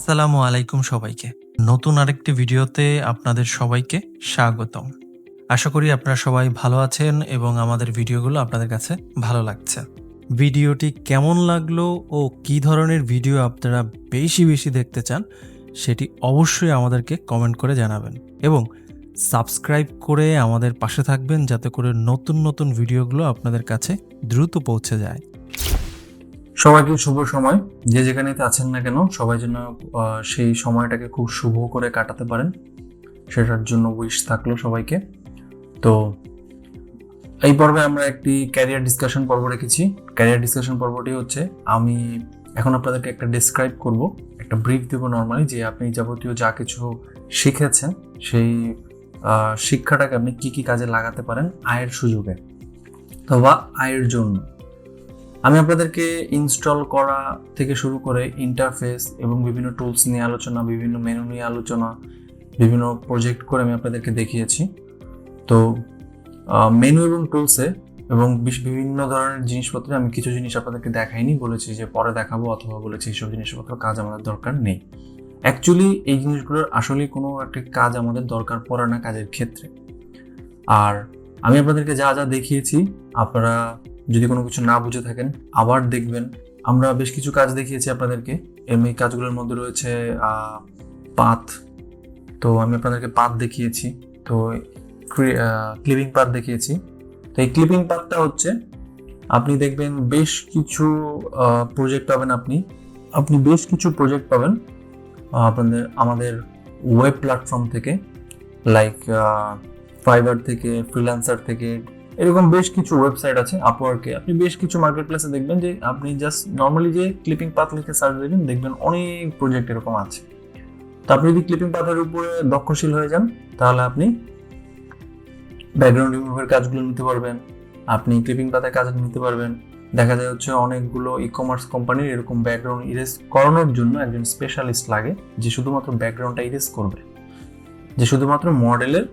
আসসালামু আলাইকুম সবাইকে। নতুন আরেকটি ভিডিওতে আপনাদের সবাইকে স্বাগতম। আশা করি আপনারা সবাই ভালো আছেন এবং আমাদের ভিডিওগুলো আপনাদের কাছে ভালো লাগছে। ভিডিওটি কেমন লাগলো ও কী ধরনের ভিডিও আপনারা বেশি দেখতে চান সেটি অবশ্যই আমাদেরকে কমেন্ট করে জানাবেন এবং সাবস্ক্রাইব করে আমাদের পাশে থাকবেন যাতে করে নতুন ভিডিওগুলো আপনাদের কাছে দ্রুত পৌঁছে যায়। সবাইকে শুভ সময়, যে যেখানেই আছেন না কেন সবাই যেন সেই সময়টাকে খুব শুভ করে কাটাতে পারেন, সেটার জন্য উইশ থাকলো সবাইকে। তো এই পর্বে আমরা একটি ক্যারিয়ার ডিসকাশন পর্ব রেখেছি। ক্যারিয়ার ডিসকাশন পর্বটি হচ্ছে, আমি এখন আপনাদেরকে একটা ডেসক্রাইব করব, একটা ব্রিফ দেব নর্মালি, যে আপনি যাবতীয় যা কিছু শিখেছেন সেই শিক্ষাটাকে আপনি কি কাজে লাগাতে পারেন আয়ের সুযোগে অথবা আয়ের জন্য। আমি আপনাদেরকে ইনস্টল করা থেকে শুরু করে ইন্টারফেস এবং বিভিন্ন টুলস নিয়ে আলোচনা, বিভিন্ন মেনু নিয়ে আলোচনা, বিভিন্ন প্রজেক্ট করে আমি আপনাদেরকে দেখিয়েছি। তো মেনু এবং টুলসে এবং বিভিন্ন ধরনের জিনিসপত্রে আমি কিছু জিনিস আপনাদেরকে দেখাইনি, বলেছি যে পরে দেখাবো, অথবা বলেছি এইসব জিনিসপত্র কাজ আমাদের দরকার নেই। অ্যাকচুয়ালি এই জিনিসগুলোর আসলেই কোনো একটা কাজ আমাদের দরকার পড়ে না কাজের ক্ষেত্রে। আর আমি আপনাদেরকে যা দেখিয়েছি, আপনারা যদি কোনো কিছু না বুঝে থাকেন আবার দেখবেন। আমরা বেশ কিছু কাজ দেখিয়েছি আপনাদেরকে, এই কাজগুলোর মধ্যে রয়েছে পাথ। তো আমি আপনাদেরকে পাথ দেখিয়েছি, তো ক্লিপিং পাথ দেখিয়েছি। তো এই ক্লিপিং পাথটা হচ্ছে, আপনি দেখবেন বেশ কিছু প্রজেক্ট পাবেন, আপনি বেশ কিছু প্রজেক্ট পাবেন আমাদের ওয়েব প্ল্যাটফর্ম থেকে, লাইক ফাইবার থেকে, ফ্রিল্যান্সার থেকে, এরকম বেশ কিছু ওয়েবসাইট আছে। আপওয়ার্কে আপনি বেশ কিছু মার্কেট প্লেসে দেখবেন যে আপনি জাস্ট নর্মালি যে ক্লিপিং পাথ লিখে সার্চ দিবেন, দেখবেন অনেক প্রজেক্ট এরকম আছে। তো আপনি যদি ক্লিপিং পাথের উপরে দক্ষশীল হয়ে যান, তাহলে আপনি ব্যাকগ্রাউন্ড রিমুভের কাজগুলো নিতে পারবেন, আপনি ক্লিপিং পাথের কাজ নিতে পারবেন। দেখা যায় হচ্ছে অনেকগুলো ই কমার্স কোম্পানির এরকম ব্যাকগ্রাউন্ড ইরেজ করানোর জন্য একজন স্পেশালিস্ট লাগে, যে শুধুমাত্র ব্যাকগ্রাউন্ডটা ইরেজ করবে, যে শুধুমাত্র মডেলের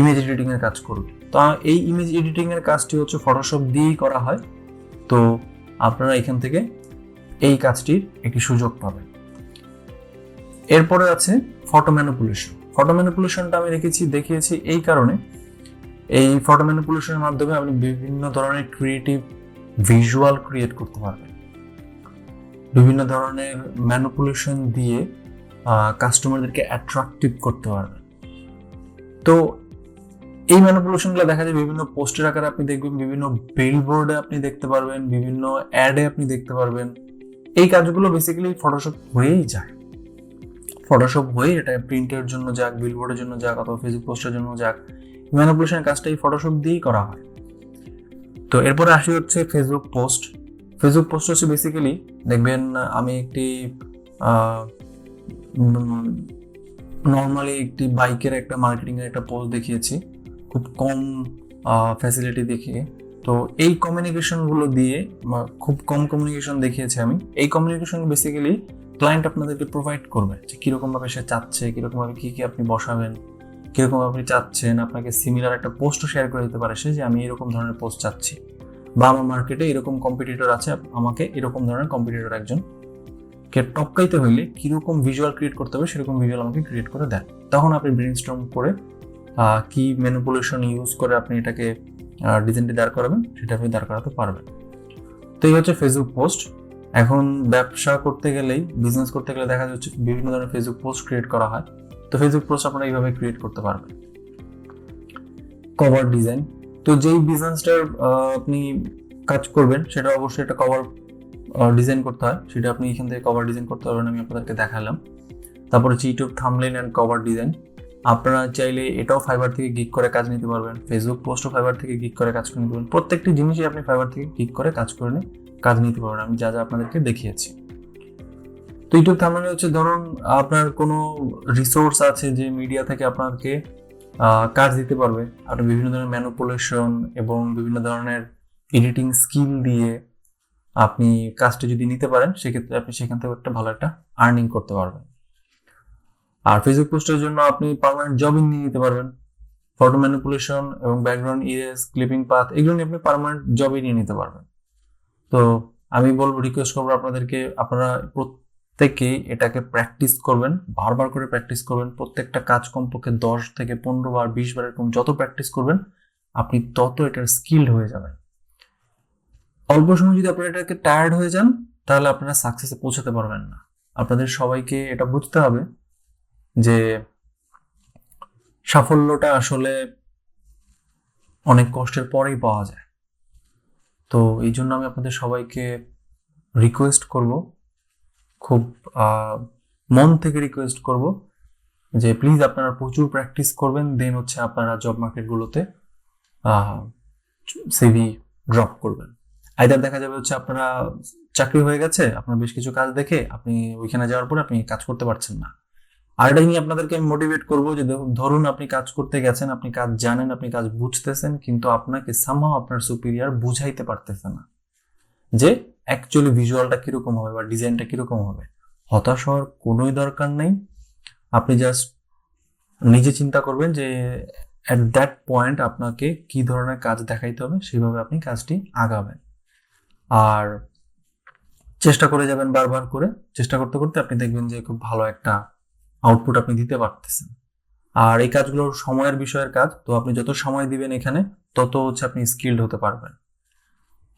ইমেজ এডিটিং এর কাজ করবে। তো এই ইমেজ এডিটিং এর কাজটি হচ্ছে ফটোশপ দিয়েই করা হয়। তো আপনারা এখান থেকে এই কাজটির একটি সুযোগ পাবেন। এরপরে আছে ফটো ম্যানিপুলেশন। ফটো ম্যানিপুলেশনটা আমি দেখিয়েছি এই কারণে, এই ফটো ম্যানিপুলেশনের মাধ্যমে আপনি বিভিন্ন ধরনের ক্রিয়েটিভ ভিজুয়াল ক্রিয়েট করতে পারবেন, বিভিন্ন ধরনের ম্যানিপুলেশন দিয়ে কাস্টমারদেরকে অ্যাট্রাকটিভ করতে পারবেন। তো এই ম্যানিপুলেশনগুলো দেখা যায় বিভিন্ন পোস্টের আকারে আপনি দেখবেন, বিভিন্ন বিলবোর্ডে আপনি দেখতে পারবেন, বিভিন্ন অ্যাডে আপনি দেখতে পারবেন। এই কাজগুলো বেসিক্যালি ফটোশপ হয়েই যায়। ফটোশপ হয়ে এটা প্রিন্টের জন্য যাক, বিলবোর্ডের জন্য যাক, অথবা ফেসবুক পোস্টের জন্য যাক, ম্যানিপুলেশনের কাজটা এই ফটোশপ দিয়েই করা হয়। তো এরপরে আসি হচ্ছে ফেসবুক পোস্ট। ফেসবুক পোস্ট হচ্ছে বেসিক্যালি দেখবেন, আমি একটি নর্মালি একটি বাইকের একটা মার্কেটিংয়ের একটা পোস্ট দেখিয়েছি, খুব কম ফ্যাসিলিটি দেখিয়ে। তো এই কমিউনিকেশনগুলো দিয়ে, খুব কম কমিউনিকেশন দেখিয়েছি আমি। এই কমিউনিকেশন বেসিক্যালি ক্লায়েন্ট আপনাদেরকে প্রোভাইড করবে, যে কীরকমভাবে সে চাচ্ছে, কীরকমভাবে কী আপনি বসাবেন, কীরকম আপনি চাচ্ছেন। আপনাকে সিমিলার একটা পোস্টও শেয়ার করে দিতে পারে সে, যে আমি এরকম ধরনের পোস্ট চাচ্ছি, বা আমার মার্কেটে এরকম কম্পিটিটর আছে, আমাকে এরকম ধরনের কম্পিটিটর একজনকে টপকাইতে হইলে কীরকম ভিজুয়াল ক্রিয়েট করতে হবে, সেরকম ভিজুয়াল আমাকে ক্রিয়েট করে দেন। তখন আপনি ব্রেইনস্টর্ম করে কি ম্যানিপুলেশন ইউজ করে আপনি এটাকে ডিজাইনটি দাঁড় করাবেন, সেটা আপনি দাঁড় করাতে পারবেন। তো এই হচ্ছে ফেসবুক পোস্ট। এখন ব্যবসা করতে গেলেই, বিজনেস করতে গেলে দেখা যাচ্ছে বিভিন্ন ধরনের ফেসবুক পোস্ট ক্রিয়েট করা হয়। তো ফেসবুক পোস্ট আপনারা এইভাবে ক্রিয়েট করতে পারবেন। কভার ডিজাইন, তো যেই বিজনেসটার আপনি কাজ করবেন সেটা অবশ্যই একটা কভার ডিজাইন করতে হয়, সেটা আপনি এখান থেকে কভার ডিজাইন করতে পারবেন, আমি আপনাদেরকে দেখালাম। তারপরে হচ্ছে YouTube thumbnail and cover design. আপনারা চাইলে এটাও ফাইবার থেকে গিগ করে কাজ নিতে পারবেন, ফেসবুক পোস্টও ফাইবার থেকে গিগ করে কাজ করে নিতে পারবেন। প্রত্যেকটি জিনিসই আপনি ফাইবার থেকে গিগ করে কাজ নিতে পারবেন, আমি যা আপনাদেরকে দেখিয়েছি। তো ইউটিউব থাম্বনেইল হচ্ছে, ধরুন আপনার কোনো রিসোর্স আছে যে মিডিয়া থেকে আপনাকে কাজ দিতে পারবে, আপনি বিভিন্ন ধরনের ম্যানিপুলেশন এবং বিভিন্ন ধরনের এডিটিং স্কিল দিয়ে আপনি কাজটা যদি নিতে পারেন, সেক্ষেত্রে আপনি সেখান থেকে একটা ভালো একটা আর্নিং করতে পারবেন। আর ফেসবুক পোস্টের জন্য আপনি পার্মানেন্ট জবিং নিয়ে নিতে পারবেন। ফটো ম্যানিপুলেশন এবং ব্যাকগ্রাউন্ড ইরেজ, ক্লিপিং পাথ, এগুলো নিয়ে আপনি পার্মানেন্ট জবই নিয়ে নিতে পারবেন। তো আমি বলবো, রিকোয়েস্ট করবো আপনাদেরকে, আপনারা থেকে এটাকে প্র্যাকটিস করবেন, বারবার করে প্র্যাকটিস করবেন। প্রত্যেকটা কাজ কমপক্ষে 10 থেকে 15 বার 20 বার এরকম যত প্র্যাকটিস করবেন আপনি তত এটার স্কিলড হয়ে যাবেন। অল্প সময় যদি আপনারা এটাকে টায়ার্ড হয়ে যান তাহলে আপনারা সাকসেসে পৌঁছাতে পারবেন না। আপনাদের সবাইকে এটা বুঝতে হবে যে সাফল্যটা আসলে অনেক কষ্টের পরেই পাওয়া যায়। তো এই জন্য আমি আপনাদের সবাইকে রিকোয়েস্ট করব, খুব মন থেকে রিকোয়েস্ট করব যে প্লিজ আপনারা প্রচুর প্র্যাকটিস করবেন, দেন হচ্ছে আপনারা জব মার্কেটগুলোতে সিভি ড্রপ করবেন। আইদার দেখা যাবে হচ্ছে আপনারা চাকরি হয়ে গেছে, আপনার বেশ কিছু কাজ দেখে আপনি ওইখানে যাওয়ার পরে আপনি কাজ করতে পারছেন না। আর এটা নিয়ে আপনাদেরকে আমি মোটিভেট করবো যে ধরুন আপনি কাজ করতে গেছেন, আপনি কাজ জানেন, আপনি কাজ বুঝতেছেন, কিন্তু আপনাকে সামহাও আপনার সুপিরিয়র বুঝাইতে পারতেছে না যে অ্যাকচুয়ালি ভিজুয়ালটা কিরকম হবে বা ডিজাইনটা কিরকম হবে। হতাশ হওয়ার কোনোই দরকার নেই। আপনি জাস্ট নিজে চিন্তা করবেন যে অ্যাট দ্যাট পয়েন্ট আপনাকে কি ধরনের কাজ দেখাইতে হবে, সেভাবে আপনি কাজটি আগাবেন। আর চেষ্টা করে যাবেন, বারবার করে চেষ্টা করতে করতে আপনি দেখবেন যে খুব ভালো একটা আউটপুট আপনি দিতে পারতেছেন। আর এই কাজগুলো সময়ের বিষয়ের কাজ, তো আপনি যত সময় দিবেন এখানে তত হচ্ছে আপনি স্কিলড হতে পারবেন।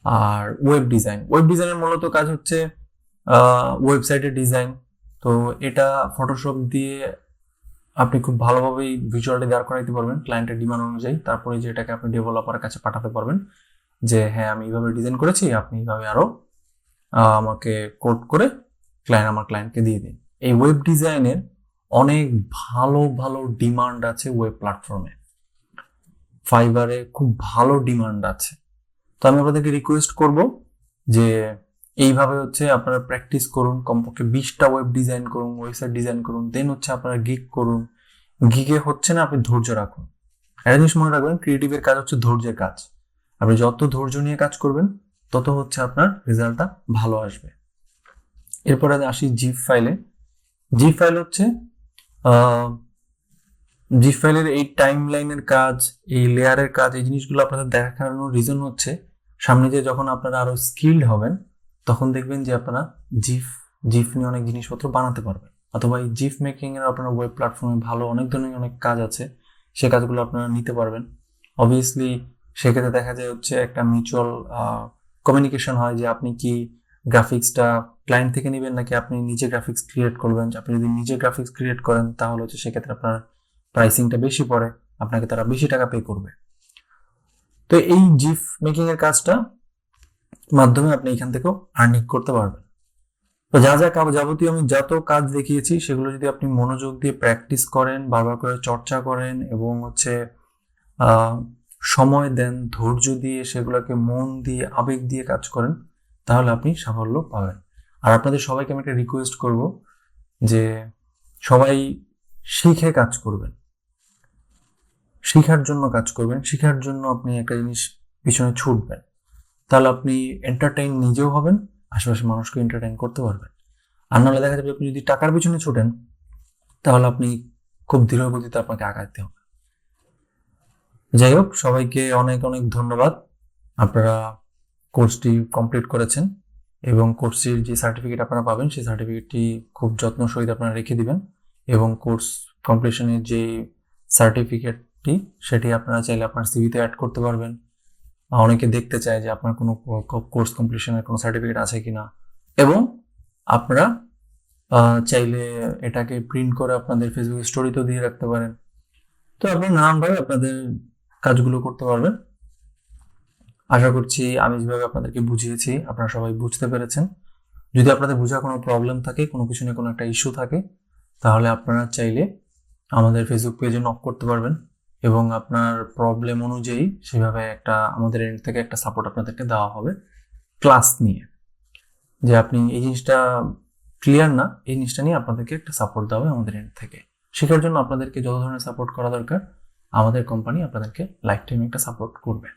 আর ওয়েব ডিজাইনের মূলত কাজ হচ্ছে ওয়েবসাইটের ডিজাইন। তো এটা ফটোশপ দিয়ে আপনি খুব ভালোভাবেই ভিজুয়ালটি দাঁড় করাইতে পারবেন ক্লায়েন্টের ডিমান্ড অনুযায়ী। তারপরে যে এটাকে আপনি ডেভেলপারের কাছে পাঠাতে পারবেন যে হ্যাঁ আমি এইভাবে ডিজাইন করেছি, আপনি এইভাবে আরো আমাকে কোড করে আমার ক্লায়েন্টকে দিয়ে দিন। এই ওয়েব ডিজাইনের অনেক ভালো ভালো ডিমান্ড আছে ওয়েব প্ল্যাটফর্মে, ফাইবারে খুব ভালো ডিমান্ড আছে। তো আমি আপনাদেরকে রিকোয়েস্ট করব যে এইভাবে হচ্ছে আপনারা প্র্যাকটিস করুন, কমপক্ষে 20টা ওয়েব ডিজাইন করুন, ওয়েবসাইট ডিজাইন করুন, দেন হচ্ছে আপনারা গিগ করুন। গিগে হচ্ছে না, আপনি ধৈর্য রাখুন। একটা জিনিস মনে রাখবেন, ক্রিয়েটিভের কাজ হচ্ছে ধৈর্যের কাজ। আপনি যত ধৈর্য নিয়ে কাজ করবেন তত হচ্ছে আপনার রেজাল্টটা ভালো আসবে। এরপরে আসি জিপ ফাইলে। জিপ ফাইল হচ্ছে জিপ ফাইলের এই টাইম লাইনের কাজ, এই লেয়ারের কাজ, এই জিনিসগুলো আপনাদের দেখানোর রিজন হচ্ছে সামনে যে যখন আপনারা আরো স্কিলড হবেন তখন দেখবেন যে আপনারা জিফ নিয়ে অনেক জিনিসপত্র বানাতে পারবেন। অথবা এই জিফ মেকিং এর আপনার ওয়েব প্ল্যাটফর্মে ভালো অনেক ধরনের অনেক কাজ আছে, সে কাজগুলো আপনারা নিতে পারবেন। অবভিয়াসলি সেক্ষেত্রে দেখা যায় হচ্ছে একটা মিউচুয়াল কমিউনিকেশন হয় যে আপনি কি গ্রাফিক্সটা ক্লায়েন্ট থেকে নেবেন নাকি আপনি নিজে গ্রাফিক্স ক্রিয়েট করবেন। আপনি যদি নিজে গ্রাফিক্স ক্রিয়েট করেন তাহলে হচ্ছে সেক্ষেত্রে আপনার প্রাইসিংটা বেশি পড়ে, আপনাকে তারা বেশি টাকা পে করবে। তো এই জিফ মেকিং এর কাজটা মাধ্যমে আপনি এখান থেকেও আর্নিং করতে পারবেন। তো যা যাবতীয় আমি যত কাজ দেখিয়েছি সেগুলো যদি আপনি মনোযোগ দিয়ে প্র্যাকটিস করেন, বারবার করে চর্চা করেন এবং হচ্ছে সময় দেন, ধৈর্য দিয়ে সেগুলোকে মন দিয়ে আবেগ দিয়ে কাজ করেন, তাহলে আপনি সাফল্য পাবেন। আর আপনাদের সবাইকে আমি একটা রিকোয়েস্ট করব যে সবাই শিখে কাজ করবেন, শিখার জন্য কাজ করবেন। শিখার জন্য আপনি একটা জিনিস পিছনে ছুটবেন, তাহলে আপনি এন্টারটেইন নিজেও হবেন, আশেপাশের মানুষকে এন্টারটেইন করতে পারবেন। আর নাহলে দেখা যাবে আপনি যদি টাকার পিছনে ছুটেন তাহলে আপনি খুব ধীর গতিতে আপনাকে আগাতে হবে। যাই হোক, সবাইকে অনেক অনেক ধন্যবাদ। আপনারা কোর্সটি কমপ্লিট করেছেন এবং কোর্সটির যে সার্টিফিকেট আপনারা পাবেন সেই সার্টিফিকেটটি খুব যত্ন সহিত আপনারা রেখে দিবেন এবং কোর্স কমপ্লিশনের যে সার্টিফিকেটটি সেটি আপনারা চাইলে আপনার সিভিতে অ্যাড করতে পারবেন। অনেকে দেখতে চায় যে আপনার কোনো কোর্স কমপ্লিশনের কোনো সার্টিফিকেট আছে কিনা, এবং আপনারা চাইলে এটাকে প্রিন্ট করে আপনাদের ফেসবুক স্টোরিতেও দিয়ে রাখতে পারেন। তো আপনি নানানভাবে আপনাদের কাজগুলো করতে পারবেন। আশা করছি আমি যেভাবে আপনাদেরকে বুঝিয়েছি আপনারা সবাই বুঝতে পেরেছেন। যদি আপনাদের বোঝার কোনো প্রবলেম থাকে, কোনো কিছু নিয়ে কোনো একটা ইস্যু থাকে, তাহলে আপনারা চাইলে আমাদের ফেসবুক পেজে নক করতে পারবেন এবং আপনার প্রবলেম অনুযায়ী সেভাবে একটা আমাদের এন্ড থেকে একটা সাপোর্ট আপনাদেরকে দেওয়া হবে ক্লাস নিয়ে, যে আপনি এই জিনিসটা ক্লিয়ার না, এই জিনিসটা নিয়ে আপনাদেরকে একটা সাপোর্ট দেওয়া হবে আমাদের এন্ড থেকে। শেখার জন্য আপনাদেরকে যত ধরনের সাপোর্ট করা দরকার আমাদের কোম্পানি আপনাদেরকে লাইফ টাইম একটা সাপোর্ট করবে।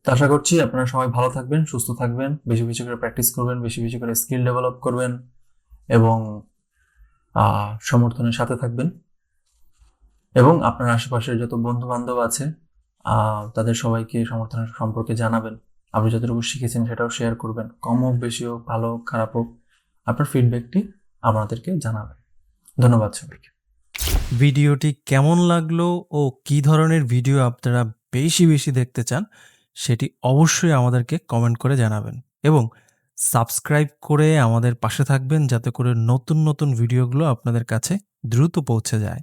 তো আশা করছি আপনারা সবাই ভালো থাকবেন, সুস্থ থাকবেন, বেশি বেশি করে প্র্যাকটিস করবেন, বেশি বেশি করে স্কিল ডেভেলপ করবেন এবং সমর্থনের সাথে থাকবেন। এবং আপনার আশেপাশের যত বন্ধু বান্ধব আছে তাদের সবাইকে সমর্থনের সম্পর্কে জানাবেন। আপনি যতটুকু শিখেছেন সেটাও শেয়ার করবেন, কম হোক বেশি হোক, ভালো হোক খারাপ হোক, আপনার ফিডব্যাকটি আমাদেরকে জানাবেন। ধন্যবাদ সবাইকে। ভিডিওটি কেমন লাগলো ও কী ধরনের ভিডিও আপনারা বেশি বেশি দেখতে চান সেটি অবশ্যই আমাদেরকে কমেন্ট করে জানাবেন এবং সাবস্ক্রাইব করে আমাদের পাশে থাকবেন যাতে করে নতুন নতুন ভিডিওগুলো আপনাদের কাছে দ্রুত পৌঁছে যায়।